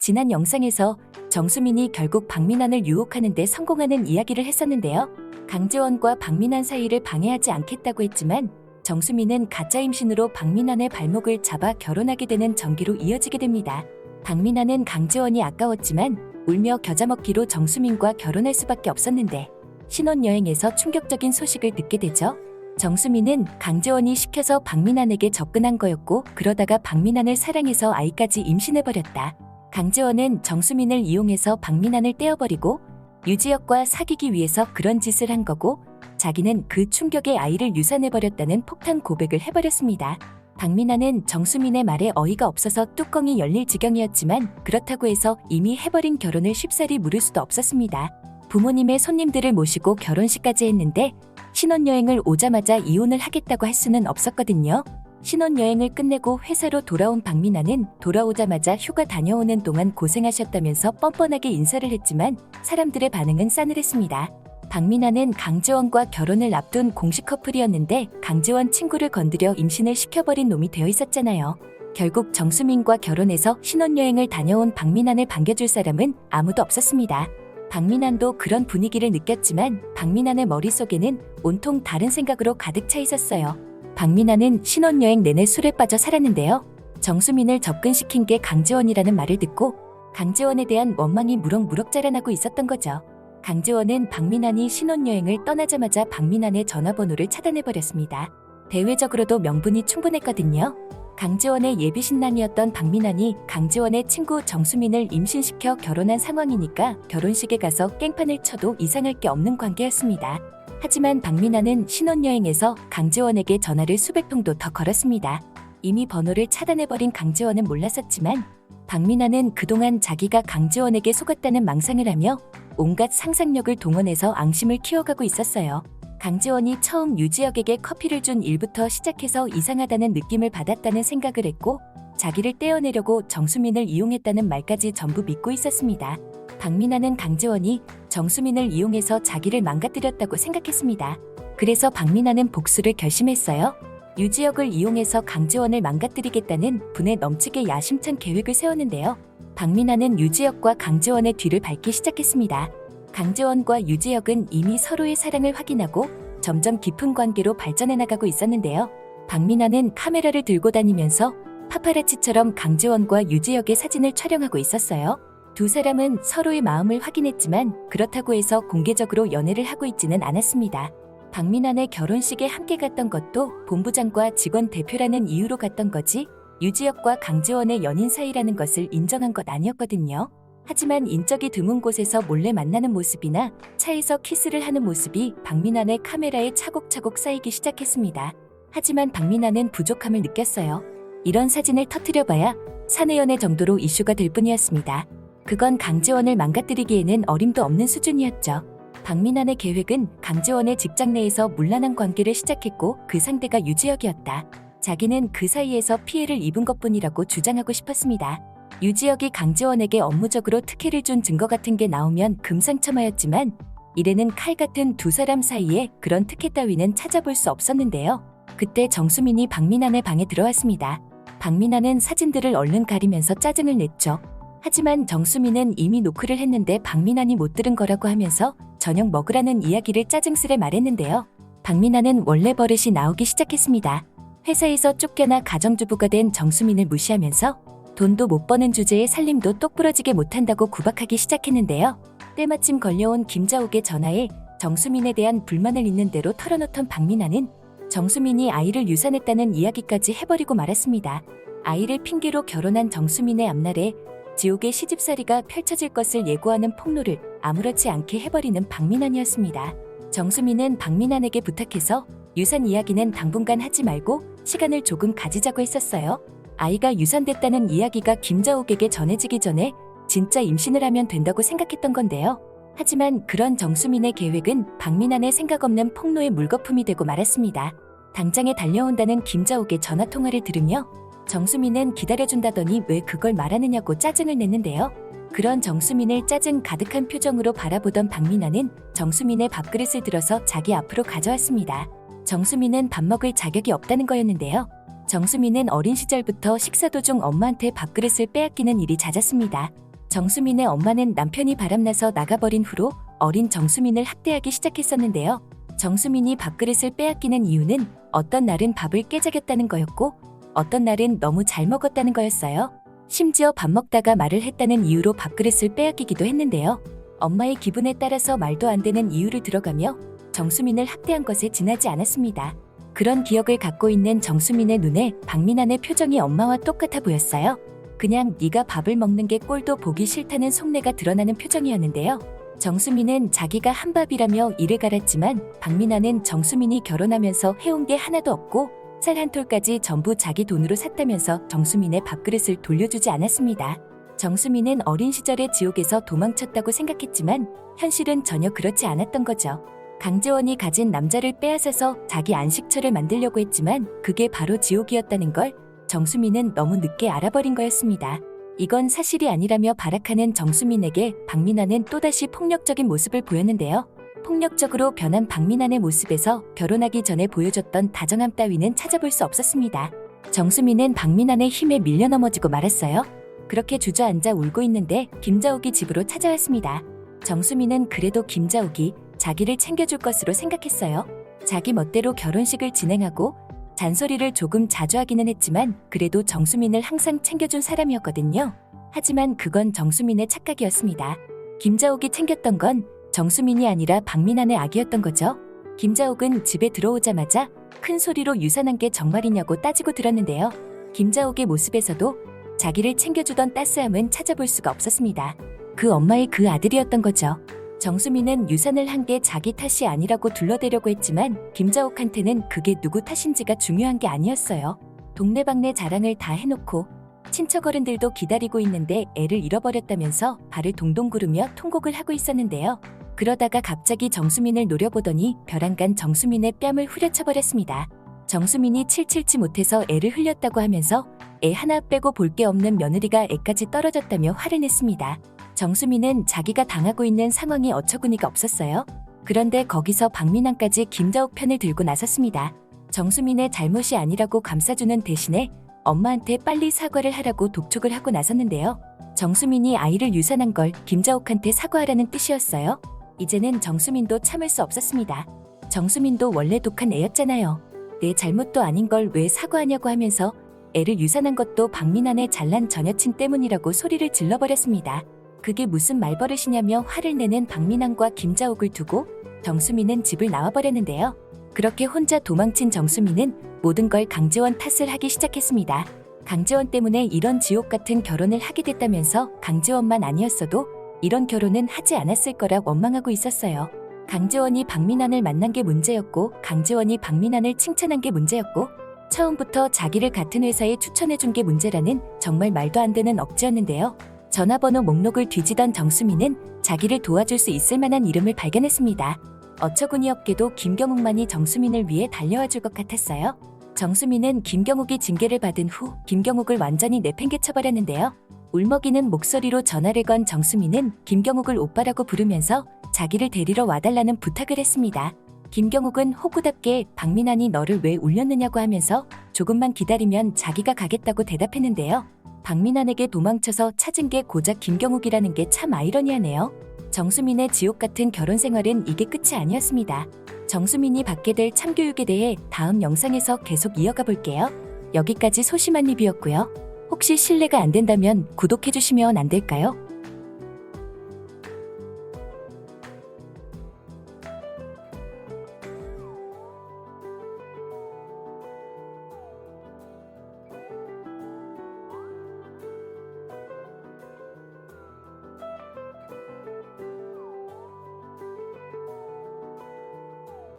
지난 영상에서 정수민이 결국 박민환을 유혹하는 데 성공하는 이야기를 했었는데요. 강재원과 박민환 사이를 방해하지 않겠다고 했지만 정수민은 가짜 임신으로 박민환의 발목을 잡아 결혼하게 되는 전개로 이어지게 됩니다. 박민환은 강재원이 아까웠지만 울며 겨자 먹기로 정수민과 결혼할 수밖에 없었는데 신혼여행에서 충격적인 소식을 듣게 되죠. 정수민은 강재원이 시켜서 박민환에게 접근한 거였고 그러다가 박민환을 사랑해서 아이까지 임신해버렸다. 강재원은 정수민을 이용해서 박민환을 떼어버리고 유지혁과 사귀기 위해서 그런 짓을 한 거고 자기는 그 충격에 아이를 유산해버렸다는 폭탄 고백을 해버렸습니다. 박민환은 정수민의 말에 어이가 없어서 뚜껑이 열릴 지경이었지만 그렇다고 해서 이미 해버린 결혼을 쉽사리 물을 수도 없었습니다. 부모님의 손님들을 모시고 결혼식까지 했는데 신혼여행을 오자마자 이혼을 하겠다고 할 수는 없었거든요. 신혼여행을 끝내고 회사로 돌아온 박민환은 돌아오자마자 휴가 다녀오는 동안 고생하셨다면서 뻔뻔하게 인사를 했지만 사람들의 반응은 싸늘했습니다. 박민환은 강재원과 결혼을 앞둔 공식 커플이었는데 강재원 친구를 건드려 임신을 시켜버린 놈이 되어 있었잖아요. 결국 정수민과 결혼해서 신혼여행을 다녀온 박민환을 반겨줄 사람은 아무도 없었습니다. 박민환도 그런 분위기를 느꼈지만 박민환의 머릿속에는 온통 다른 생각으로 가득 차 있었어요. 박민환은 신혼여행 내내 술에 빠져 살았는데요. 정수민을 접근시킨 게 강재원이라는 말을 듣고 강재원에 대한 원망이 무럭무럭 자라나고 있었던 거죠. 강재원은 박민환이 신혼여행을 떠나자마자 박민환의 전화번호를 차단해버렸습니다. 대외적으로도 명분이 충분했거든요. 강재원의 예비 신랑이었던 박민환이 강재원의 친구 정수민을 임신시켜 결혼한 상황이니까 결혼식에 가서 깽판을 쳐도 이상할 게 없는 관계였습니다. 하지만 박민환은 신혼여행에서 강재원에게 전화를 수백 통도 더 걸었습니다. 이미 번호를 차단해버린 강재원은 몰랐었지만 박민환은 그동안 자기가 강재원에게 속았다는 망상을 하며 온갖 상상력을 동원해서 앙심을 키워가고 있었어요. 강재원이 처음 유지혁에게 커피를 준 일부터 시작해서 이상하다는 느낌을 받았다는 생각을 했고 자기를 떼어내려고 정수민을 이용했다는 말까지 전부 믿고 있었습니다. 박민환은 강재원이 정수민을 이용해서 자기를 망가뜨렸다고 생각했습니다. 그래서 박민환은 복수를 결심했어요. 유지혁을 이용해서 강재원을 망가뜨리겠다는 분에 넘치게 야심찬 계획을 세웠는데요. 박민환은 유지혁과 강재원의 뒤를 밟기 시작했습니다. 강재원과 유지혁은 이미 서로의 사랑을 확인하고 점점 깊은 관계로 발전해 나가고 있었는데요. 박민환은 카메라를 들고 다니면서 파파라치처럼 강재원과 유지혁의 사진을 촬영하고 있었어요. 두 사람은 서로의 마음을 확인했지만 그렇다고 해서 공개적으로 연애를 하고 있지는 않았습니다. 박민환의 결혼식에 함께 갔던 것도 본부장과 직원 대표라는 이유로 갔던 거지 유지혁과 강재원의 연인 사이라는 것을 인정한 것 아니었거든요. 하지만 인적이 드문 곳에서 몰래 만나는 모습이나 차에서 키스를 하는 모습이 박민환의 카메라에 차곡차곡 쌓이기 시작했습니다. 하지만 박민환은 부족함을 느꼈어요. 이런 사진을 터뜨려봐야 사내연애 정도로 이슈가 될 뿐이었습니다. 그건 강재원을 망가뜨리기에는 어림도 없는 수준이었죠. 박민환의 계획은 강재원의 직장 내에서 문란한 관계를 시작했고 그 상대가 유지혁이었다. 자기는 그 사이에서 피해를 입은 것뿐이라고 주장하고 싶었습니다. 유지혁이 강재원에게 업무적으로 특혜를 준 증거 같은 게 나오면 금상첨화였지만 이래는 칼 같은 두 사람 사이에 그런 특혜 따위는 찾아볼 수 없었는데요. 그때 정수민이 박민환의 방에 들어왔습니다. 박민환은 사진들을 얼른 가리면서 짜증을 냈죠. 하지만 정수민은 이미 노크를 했는데 박민환이 못 들은 거라고 하면서 저녁 먹으라는 이야기를 짜증스레 말했는데요. 박민환은 원래 버릇이 나오기 시작했습니다. 회사에서 쫓겨나 가정주부가 된 정수민을 무시하면서 돈도 못 버는 주제에 살림도 똑부러지게 못한다고 구박하기 시작했는데요. 때마침 걸려온 김자옥의 전화에 정수민에 대한 불만을 있는 대로 털어놓던 박민환은 정수민이 아이를 유산했다는 이야기까지 해버리고 말았습니다. 아이를 핑계로 결혼한 정수민의 앞날에 지옥의 시집살이가 펼쳐질 것을 예고하는 폭로를 아무렇지 않게 해버리는 박민환이었습니다. 정수민은 박민환에게 부탁해서 유산 이야기는 당분간 하지 말고 시간을 조금 가지자고 했었어요. 아이가 유산됐다는 이야기가 김자옥에게 전해지기 전에 진짜 임신을 하면 된다고 생각했던 건데요. 하지만 그런 정수민의 계획은 박민환의 생각 없는 폭로의 물거품이 되고 말았습니다. 당장에 달려온다는 김자옥의 전화통화를 들으며 정수민은 기다려준다더니 왜 그걸 말하느냐고 짜증을 냈는데요. 그런 정수민을 짜증 가득한 표정으로 바라보던 박민환은 정수민의 밥그릇을 들어서 자기 앞으로 가져왔습니다. 정수민은 밥 먹을 자격이 없다는 거였는데요. 정수민은 어린 시절부터 식사 도중 엄마한테 밥그릇을 빼앗기는 일이 잦았습니다. 정수민의 엄마는 남편이 바람나서 나가버린 후로 어린 정수민을 학대하기 시작했었는데요. 정수민이 밥그릇을 빼앗기는 이유는 어떤 날은 밥을 깨작였다는 거였고 어떤 날은 너무 잘 먹었다는 거였어요. 심지어 밥 먹다가 말을 했다는 이유로 밥그릇을 빼앗기기도 했는데요. 엄마의 기분에 따라서 말도 안 되는 이유를 들어가며 정수민을 학대한 것에 지나지 않았습니다. 그런 기억을 갖고 있는 정수민의 눈에 박민환의 표정이 엄마와 똑같아 보였어요. 그냥 네가 밥을 먹는 게 꼴도 보기 싫다는 속내가 드러나는 표정이었는데요. 정수민은 자기가 한 밥이라며 이를 갈았지만 박민환은 정수민이 결혼하면서 해온 게 하나도 없고 쌀 한 톨까지 전부 자기 돈으로 샀다면서 정수민의 밥그릇을 돌려주지 않았습니다. 정수민은 어린 시절의 지옥에서 도망쳤다고 생각했지만 현실은 전혀 그렇지 않았던 거죠. 강재원이 가진 남자를 빼앗아서 자기 안식처를 만들려고 했지만 그게 바로 지옥이었다는 걸 정수민은 너무 늦게 알아버린 거였습니다. 이건 사실이 아니라며 발악하는 정수민에게 박민환은 또다시 폭력적인 모습을 보였는데요. 폭력적으로 변한 박민환의 모습에서 결혼하기 전에 보여줬던 다정함 따위는 찾아볼 수 없었습니다. 정수민은 박민환의 힘에 밀려 넘어지고 말았어요. 그렇게 주저앉아 울고 있는데 김자옥이 집으로 찾아왔습니다. 정수민은 그래도 김자옥이 자기를 챙겨줄 것으로 생각했어요. 자기 멋대로 결혼식을 진행하고 잔소리를 조금 자주 하기는 했지만 그래도 정수민을 항상 챙겨준 사람이었거든요. 하지만 그건 정수민의 착각이었습니다. 김자옥이 챙겼던 건 정수민이 아니라 박민환의 악이었던 거죠. 김자옥은 집에 들어오자마자 큰 소리로 유산한 게 정말이냐고 따지고 들었는데요. 김자옥의 모습에서도 자기를 챙겨주던 따스함은 찾아볼 수가 없었습니다. 그 엄마의 그 아들이었던 거죠. 정수민은 유산을 한 게 자기 탓이 아니라고 둘러대려고 했지만 김자옥한테는 그게 누구 탓인지가 중요한 게 아니었어요. 동네방네 자랑을 다 해놓고 친척 어른들도 기다리고 있는데 애를 잃어버렸다면서 발을 동동 구르며 통곡을 하고 있었는데요. 그러다가 갑자기 정수민을 노려보더니 벼랑간 정수민의 뺨을 후려쳐버렸습니다. 정수민이 칠칠치 못해서 애를 흘렸다고 하면서 애 하나 빼고 볼 게 없는 며느리가 애까지 떨어졌다며 화를 냈습니다. 정수민은 자기가 당하고 있는 상황이 어처구니가 없었어요. 그런데 거기서 박민환까지 김자옥 편을 들고 나섰습니다. 정수민의 잘못이 아니라고 감싸주는 대신에 엄마한테 빨리 사과를 하라고 독촉을 하고 나섰는데요. 정수민이 아이를 유산한 걸 김자옥한테 사과하라는 뜻이었어요. 이제는 정수민도 참을 수 없었습니다. 정수민도 원래 독한 애였잖아요. 내 잘못도 아닌 걸 왜 사과하냐고 하면서 애를 유산한 것도 박민환의 잘난 전여친 때문이라고 소리를 질러버렸습니다. 그게 무슨 말버릇이냐며 화를 내는 박민환과 김자옥을 두고 정수민은 집을 나와버렸는데요. 그렇게 혼자 도망친 정수민은 모든 걸 강재원 탓을 하기 시작했습니다. 강재원 때문에 이런 지옥 같은 결혼을 하게 됐다면서 강재원만 아니었어도 이런 결혼은 하지 않았을 거라 원망하고 있었어요. 강재원이 박민환을 만난 게 문제였고 강재원이 박민환을 칭찬한 게 문제였고 처음부터 자기를 같은 회사에 추천해준 게 문제라는 정말 말도 안 되는 억지였는데요. 전화번호 목록을 뒤지던 정수민은 자기를 도와줄 수 있을 만한 이름을 발견했습니다. 어처구니 없게도 김경욱만이 정수민을 위해 달려와 줄 것 같았어요. 정수민은 김경욱이 징계를 받은 후 김경욱을 완전히 내팽개쳐버렸는데요. 울먹이는 목소리로 전화를 건 정수민은 김경욱을 오빠라고 부르면서 자기를 데리러 와달라는 부탁을 했습니다. 김경욱은 호구답게 박민환이 너를 왜 울렸느냐고 하면서 조금만 기다리면 자기가 가겠다고 대답했는데요. 박민환에게 도망쳐서 찾은 게 고작 김경욱이라는 게 참 아이러니하네요. 정수민의 지옥 같은 결혼 생활은 이게 끝이 아니었습니다. 정수민이 받게 될 참교육에 대해 다음 영상에서 계속 이어가 볼게요. 여기까지 소심한 리뷰였고요. 혹시 실례가 안 된다면 구독해주시면 안 될까요?